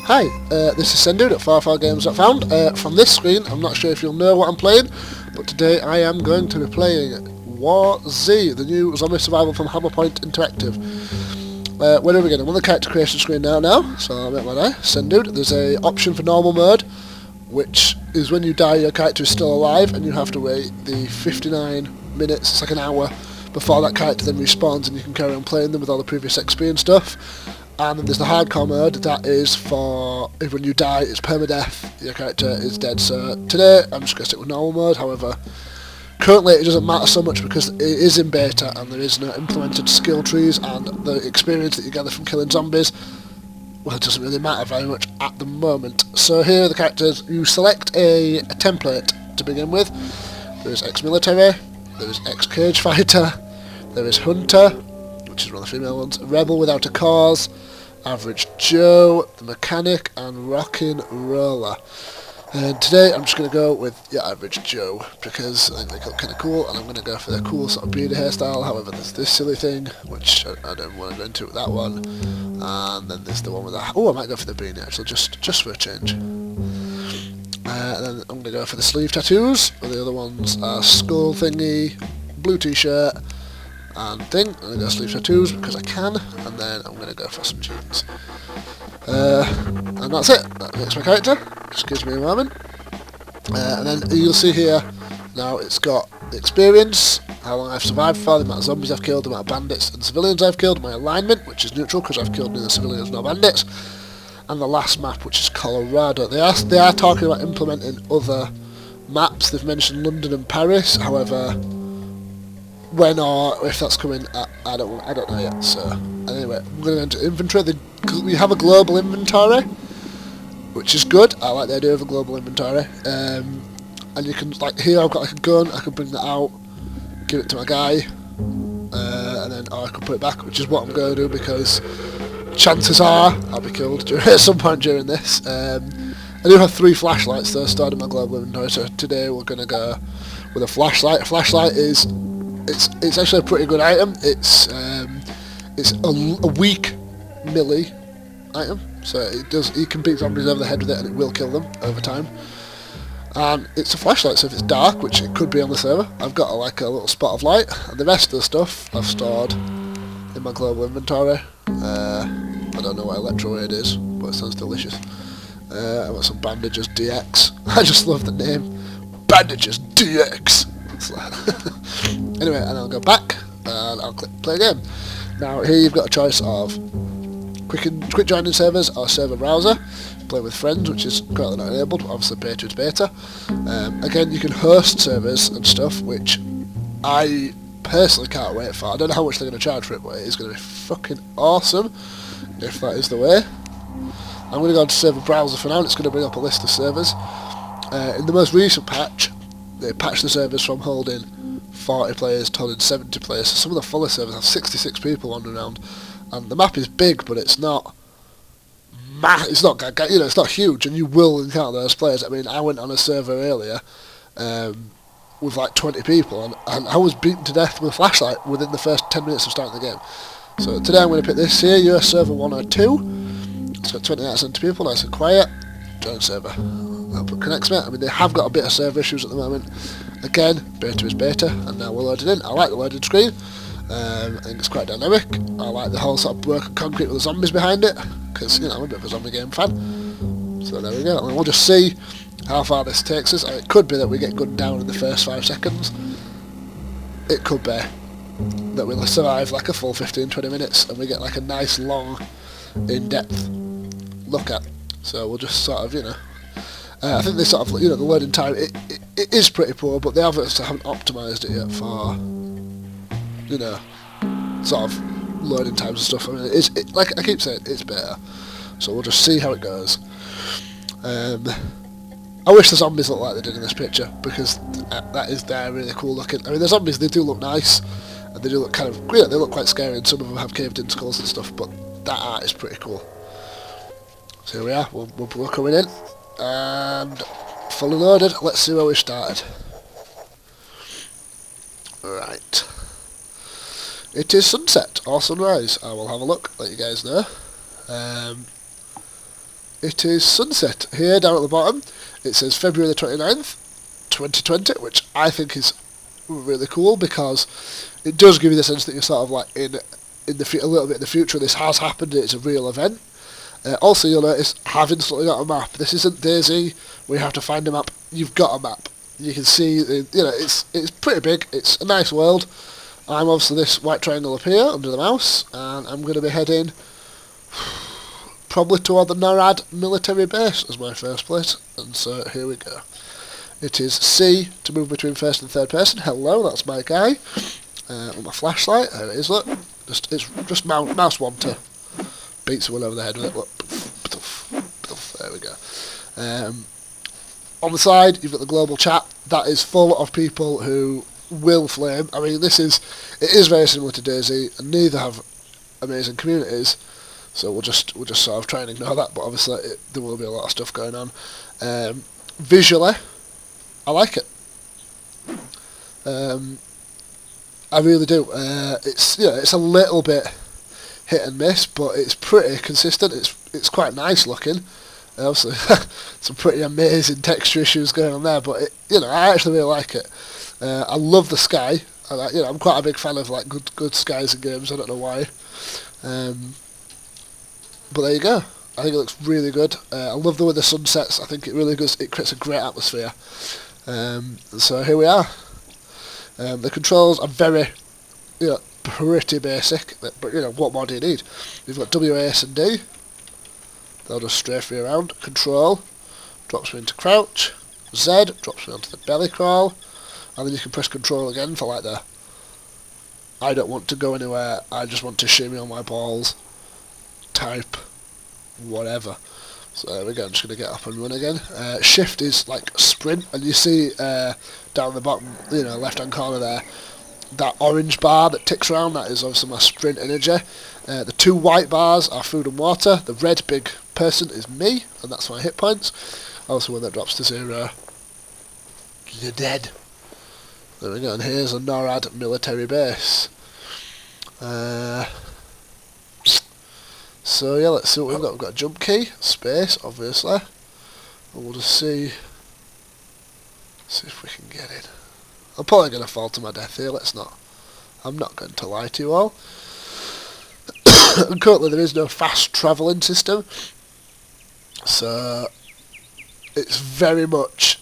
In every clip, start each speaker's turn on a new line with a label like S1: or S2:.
S1: Hi, this is Cendude at FarFarGames.found. From this screen, I'm not sure if you'll know what I'm playing, but today I am going to be playing War Z, the new zombie survival from Hammerpoint Interactive. Where do we begin? I'm on the character creation screen now, so I'll make my eye. Cendude. There's a option for normal mode, which is when you die your character is still alive and you have to wait the 59 minutes, it's like an hour, before that character then respawns and you can carry on playing them with all the previous XP and stuff. And then there's the hardcore mode, that is for if when you die it's permadeath, your character is dead. So today I'm just going to stick with normal mode. However, currently it doesn't matter so much because it is in beta and there is no implemented skill trees, and the experience that you gather from killing zombies, well, it doesn't really matter very much at the moment. So here are the characters. You select a template to begin with. There is ex-military, there is ex-cage fighter, there is hunter, which is one of the female ones, rebel without a cause, average Joe, the mechanic, and rockin' roller. And today I'm just going to go with average Joe because I think they look kind of cool, and I'm going to go for the cool sort of bearded hairstyle. However, there's this silly thing which I don't want to go into with that one, and then there's the one with the I might go for the beanie actually, just for a change. And then I'm going to go for the sleeve tattoos. The other ones are skull thingy, blue t-shirt, and thing. I'm going to go sleeve tattoos because I can, and then I'm going to go for some jeans. And that's it. That makes my character. Just gives me a moment. And then you'll see here, now it's got the experience, how long I've survived for, the amount of zombies I've killed, the amount of bandits and civilians I've killed, my alignment, which is neutral because I've killed neither civilians nor bandits, and the last map, which is Colorado. They are talking about implementing other maps. They've mentioned London and Paris. However, when or if that's coming, I don't know yet. So anyway, I'm going to enter inventory. We have a global inventory, which is good. I like the idea of a global inventory. And you can, like here, I've got like a gun. I can bring that out, give it to my guy, and then I can put it back, which is what I'm going to do because chances are I'll be killed at some point during this. I do have 3 flashlights though stored in my global inventory. So today we're going to go with a flashlight. A flashlight is it's actually a pretty good item. It's a weak melee item, so you can beat zombies over the head with it and it will kill them over time. And it's a flashlight, so if it's dark, which it could be on the server, I've got a little spot of light, and the rest of the stuff I've stored in my global inventory. I don't know what electroaid is, but it sounds delicious. I've got some bandages DX. I just love the name, bandages DX. Anyway, and I'll go back and I'll click play game. Now here you've got a choice of quick joining servers or server browser, play with friends, which is currently not enabled, but obviously beta is beta. Again, you can host servers and stuff, which I personally can't wait for. I don't know how much they're going to charge for it, but it is going to be fucking awesome if that is the way. I'm going to go on to server browser for now, and it's going to bring up a list of servers. In the most recent patch, they patched the servers from holding 40 players to holding 70 players. So some of the fuller servers have 66 people wandering around, and the map is big, but it's not it's not huge, and you will encounter those players. I mean, I went on a server earlier with like 20 people, and I was beaten to death with a flashlight within the first 10 minutes of starting the game. So today I'm going to pick this here, US server 102. It's got 20 out of 70 people, nice and quiet. Join server. Output connects me. I mean, they have got a bit of server issues at the moment. Again, beta is beta, and now we're loaded in. I like the loaded screen. I think it's quite dynamic. I like the whole sort of broken concrete with the zombies behind it, because I'm a bit of a zombie game fan. So there we go. And we'll just see how far this takes us. It could be that we get gunned down in the first 5 seconds. It could be that we'll survive like a full 15-20 minutes, and we get like a nice long, in-depth look at. So we'll just sort of, I think this sort of, the loading time, it is pretty poor, but they haven't optimised it yet for, sort of loading times and stuff. I mean, like I keep saying, it's better. So we'll just see how it goes. I wish the zombies looked like they did in this picture, because they're really cool looking. I mean, the zombies, they do look nice, and they do look kind of, they look quite scary, and some of them have caved-in skulls and stuff, but that art is pretty cool. So here we are, we're coming in, and fully loaded. Let's see where we started. Right. It is sunset, or sunrise. I will have a look, let you guys know. it is sunset. Here, down at the bottom, it says February the 29th, 2020, which I think is really cool, because it does give you the sense that you're sort of like in the a little bit in the future. This has happened, it's a real event. Also, you'll notice I've instantly got a map. This isn't DayZ where you have to find a map. You've got a map. You can see, it's pretty big. It's a nice world. I'm obviously this white triangle up here under the mouse, and I'm going to be heading probably toward the NORAD military base as my first place. And so here we go. It is C to move between first and third person. Hello, that's my guy. With my flashlight, there it is. Look, it's just mouse one to beat someone over the head with it. Look, there we go. On the side, you've got the global chat. That is full of people who will flame. I mean, it is very similar to DayZ, and neither have amazing communities. So we'll just sort of try and ignore that. But obviously, there will be a lot of stuff going on. Visually, I like it. I really do. It's a little bit hit and miss, but it's pretty consistent. It's quite nice looking. Obviously, some pretty amazing texture issues going on there, but I actually really like it. I love the sky. I'm quite a big fan of like good skies in games. I don't know why, but there you go. I think it looks really good. I love the way the sun sets. I think it really does. It creates a great atmosphere. So here we are. The controls are very, pretty basic. But what more do you need? You've got W, A, S, and D. They'll just strafe me around. Control drops me into crouch. Z drops me onto the belly crawl. And then you can press control again for like the I don't want to go anywhere, I just want to shimmy on my balls type whatever. So there we go, I'm just going to get up and run again. Shift is like sprint, and you see down the bottom, left hand corner there, that orange bar that ticks around, that is obviously my sprint energy. The two white bars are food and water. The red big person is me, and that's my hit points. Also, when that drops to 0, you're dead. There we go, and here's a NORAD military base. So yeah, let's see what we've got. We've got a jump key, space, obviously. And we'll just see if we can get it. I'm probably going to fall to my death here, I'm not going to lie to you all. And currently there is no fast travelling system, so it's very much,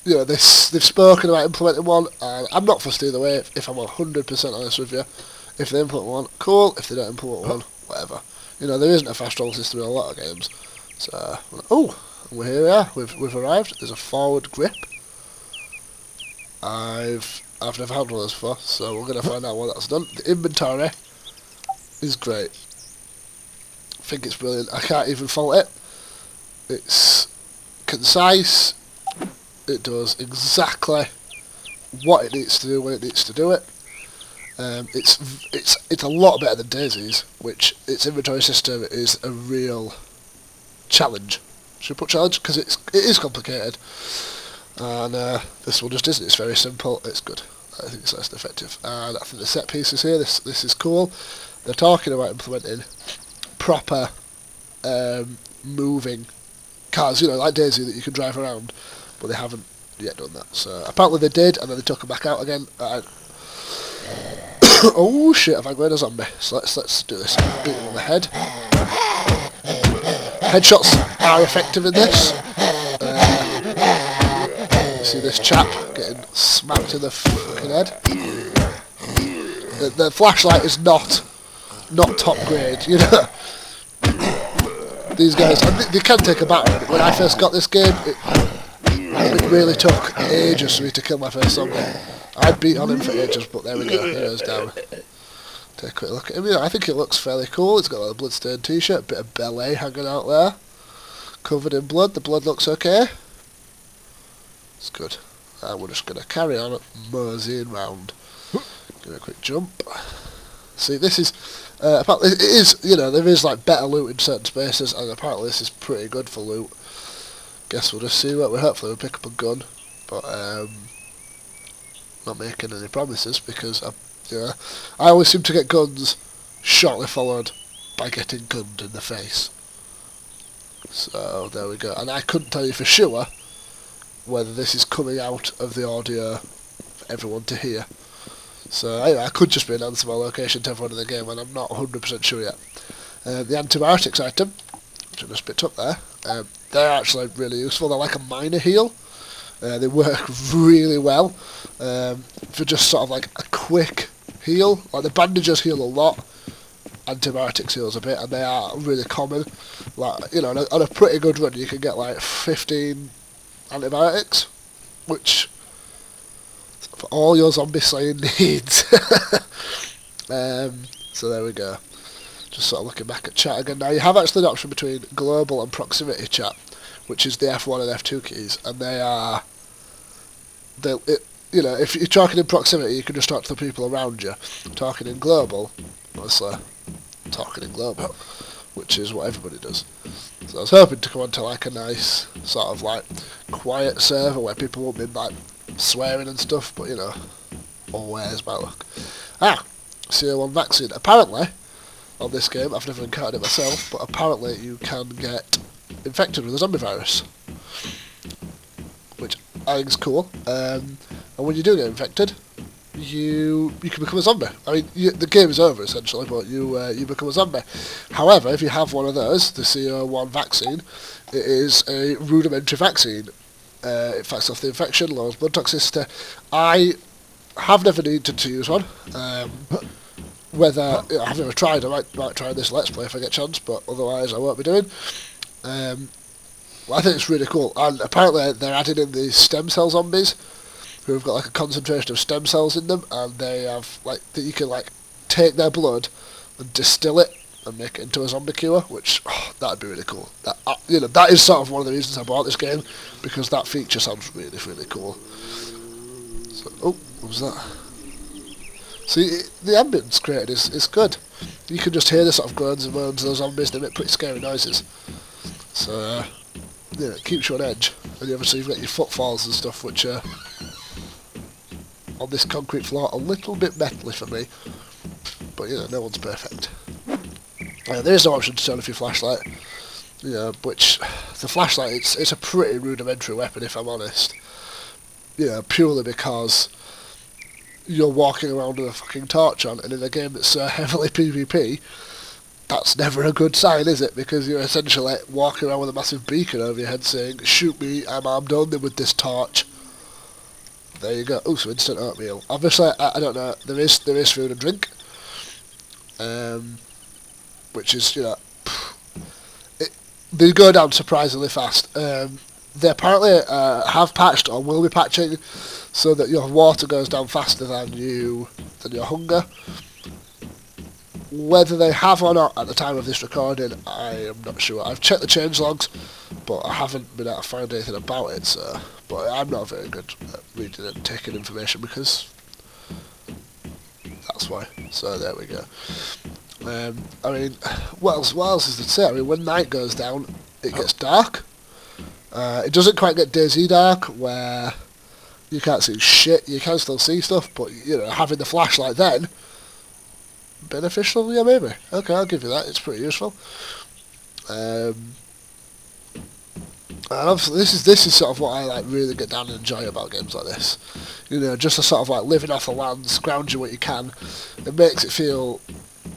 S1: they've spoken about implementing one, and I'm not fussed either way, if I'm 100% honest with you. If they implement one, cool. If they don't implement one, whatever. There isn't a fast travel system in a lot of games. So, here we are, we've arrived. There's a forward grip. I've never had one of those before, so we're going to find out what that's done. The inventory is great. I think it's brilliant. I can't even fault it. It's concise. It does exactly what it needs to do when it needs to do it. It's a lot better than DayZ's, which its inventory system is a real challenge. Should we put challenge? Because it is complicated. And this one just isn't. It's very simple. It's good. I think it's nice and effective. And I think the set pieces here, this is cool. They're talking about implementing proper moving cars, like DayZ that you can drive around, but they haven't yet done that. So apparently they did, and then they took them back out again. Oh shit! I've aggroed a zombie. So let's do this. Beat him on the head. Headshots are effective in this. You see this chap getting smacked in the fucking head. The flashlight is not top grade, These guys, they can take a batter. When I first got this game, it really took ages for me to kill my first zombie. I'd beat on him for ages, but there we go. He goes down. Take a quick look at him. I think it looks fairly cool. He's got a bloodstained t-shirt, bit of ballet hanging out there, covered in blood. The blood looks okay. It's good. And we're just going to carry on moseying round. Give it a quick jump. See, this is apparently it is. There is like better loot in certain spaces, and apparently this is pretty good for loot. Guess we'll just see what we hopefully we'll pick up a gun, but not making any promises because I always seem to get guns shortly followed by getting gunned in the face. So there we go. And I couldn't tell you for sure whether this is coming out of the audio for everyone to hear. So anyway, I could just be announcing my location to everyone in the game, and I'm not 100% sure yet. The antibiotics item, which I just picked up there, they're actually really useful. They're like a minor heal. They work really well for just sort of like a quick heal. Like the bandages heal a lot, antibiotics heals a bit, and they are really common. Like, you know, on a pretty good run, you can get like 15 antibiotics, which for all your zombie slaying needs. So there we go. Just sort of looking back at chat again. Now you have actually an option between global and proximity chat, which is the F1 and F2 keys, and they are, you know, if you're talking in proximity, you can just talk to the people around you. Talking in global, obviously, talking in global, which is what everybody does. So I was hoping to come onto like a nice sort of like quiet server where people won't be like swearing and stuff, but you know, always my luck. CO1 vaccine. Apparently, on this game, I've never encountered it myself, but apparently you can get infected with a zombie virus, which I think is cool. And when you do get infected, you can become a zombie. I mean, the game is over essentially, but you become a zombie. However, if you have one of those, the CO1 vaccine, it is a rudimentary vaccine. It fights off the infection, lowers blood toxicity. I have never needed to use one. Whether I've never tried, I might try this Let's Play if I get a chance, but otherwise I won't be doing. Well, I think it's really cool, and apparently they're adding in these stem cell zombies, who have got like a concentration of stem cells in them, and they have like that you can like take their blood and distill it and make it into a zombie cure, which that'd be really cool. That you know, that is sort of one of the reasons I bought this game, because that feature sounds really, really cool. So, what was that? See, the ambience created is good. You can just hear the sort of groans and moans of those zombies. They make pretty scary noises. So, yeah, it keeps you on edge. And obviously you've got your footfalls and stuff, which are on this concrete floor a little bit metally for me. But, you know, no one's perfect. There is no option to turn off your flashlight. You know, which, the flashlight, it's a pretty rudimentary weapon, if I'm honest. You know, purely because you're walking around with a fucking torch on, and in a game that's so heavily PvP, that's never a good sign, is it? Because you're essentially walking around with a massive beacon over your head saying, shoot me, I'm armed only with this torch. There you go. Oh, so instant oatmeal. Obviously, I don't know, there is food and drink. Which is, you know, they go down surprisingly fast. They apparently have patched, or will be patching, so that your water goes down faster than your hunger. Whether they have or not at the time of this recording, I am not sure. I've checked the change logs, but I haven't been able to find anything about it. So, but I'm not very good at reading and taking information, because that's why. So there we go. I mean, what else is there to say? I mean, when night goes down, it gets dark. It doesn't quite get DayZ dark, where you can't see shit. You can still see stuff, but, you know, having the flashlight then, beneficial? Yeah, maybe. Okay, I'll give you that. It's pretty useful. And obviously this is sort of what I like really get down and enjoy about games like this. You know, just a sort of like living off the land, scrounging what you can. It makes it feel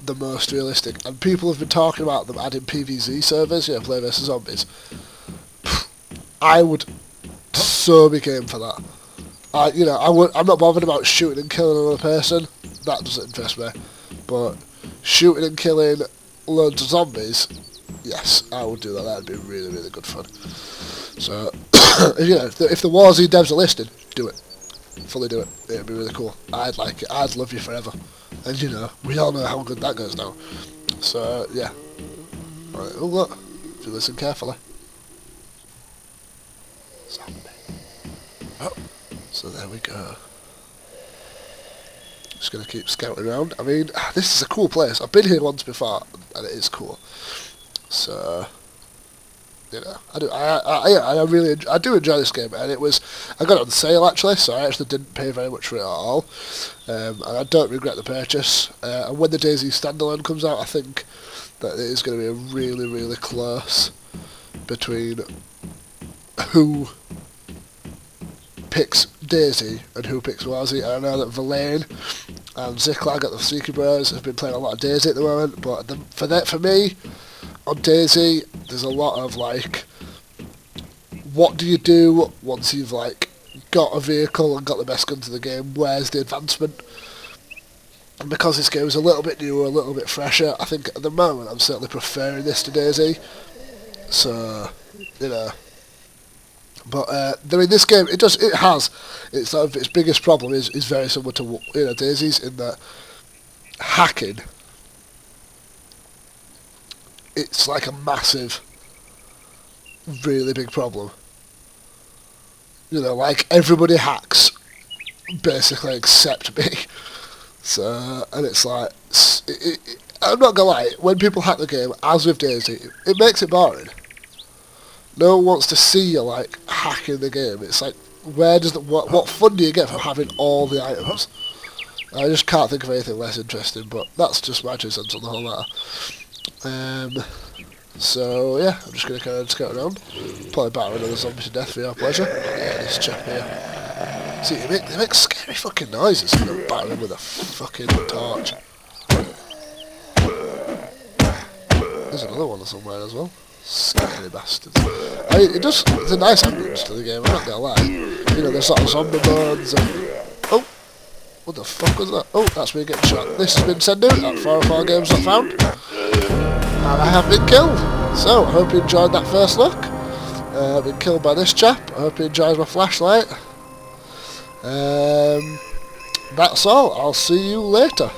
S1: the most realistic. And people have been talking about them adding PvZ servers, you know, Play vs Zombies. I would so be game for that. I'm not bothered about shooting and killing another person. That doesn't interest me. But shooting and killing loads of zombies, yes, I would do that. That'd be really, really good fun. So, you know, if the Warzy devs are listed, do it. Fully do it. It'd be really cool. I'd like it. I'd love you forever. And, you know, we all know how good that goes now. So, yeah. Alright, oh look. If you listen carefully. Zombie. Oh. So there we go. Just going to keep scouting around. I mean, this is a cool place. I've been here once before, and it is cool. So, you know, I do enjoy this game, and I got it on sale actually, so I actually didn't pay very much for it at all, and I don't regret the purchase. And when the DayZ standalone comes out, I think that it is going to be a really, really close between who picks Daisy and who picks Wazzy. I know that Verlaine and Ziklag at the Seeker Bros have been playing a lot of Daisy at the moment, but for me, on Daisy, there's a lot of like, what do you do once you've like got a vehicle and got the best guns in the game? Where's the advancement? And because this game is a little bit newer, a little bit fresher, I think at the moment I'm certainly preferring this to Daisy. So, you know. But I mean, this game its sort of its biggest problem is very similar to Daisy's, in that hacking. It's like a massive, really big problem. You know, like everybody hacks, basically except me. So, and it's like, I'm not gonna lie, when people hack the game, as with Daisy, it makes it boring. No one wants to see you like hacking the game. It's like, what fun do you get from having all the items? I just can't think of anything less interesting, but that's just my 2 cents on the whole matter. So yeah, I'm just gonna kind of scout around, probably batter another zombie to death for your pleasure. Yeah, this chap here. See, they make scary fucking noises when they're battering with a fucking torch. There's another one somewhere as well. Scary bastards. I mean, it's a nice ambience to the game, I'm not gonna lie. You know, there's sort of zombie modes and... Oh! What the fuck was that? Oh, that's me getting shot. This has been Cendude at 404 Games Not Found. And I have been killed. So, I hope you enjoyed that first look. I've been killed by this chap. I hope he enjoys my flashlight. That's all. I'll see you later.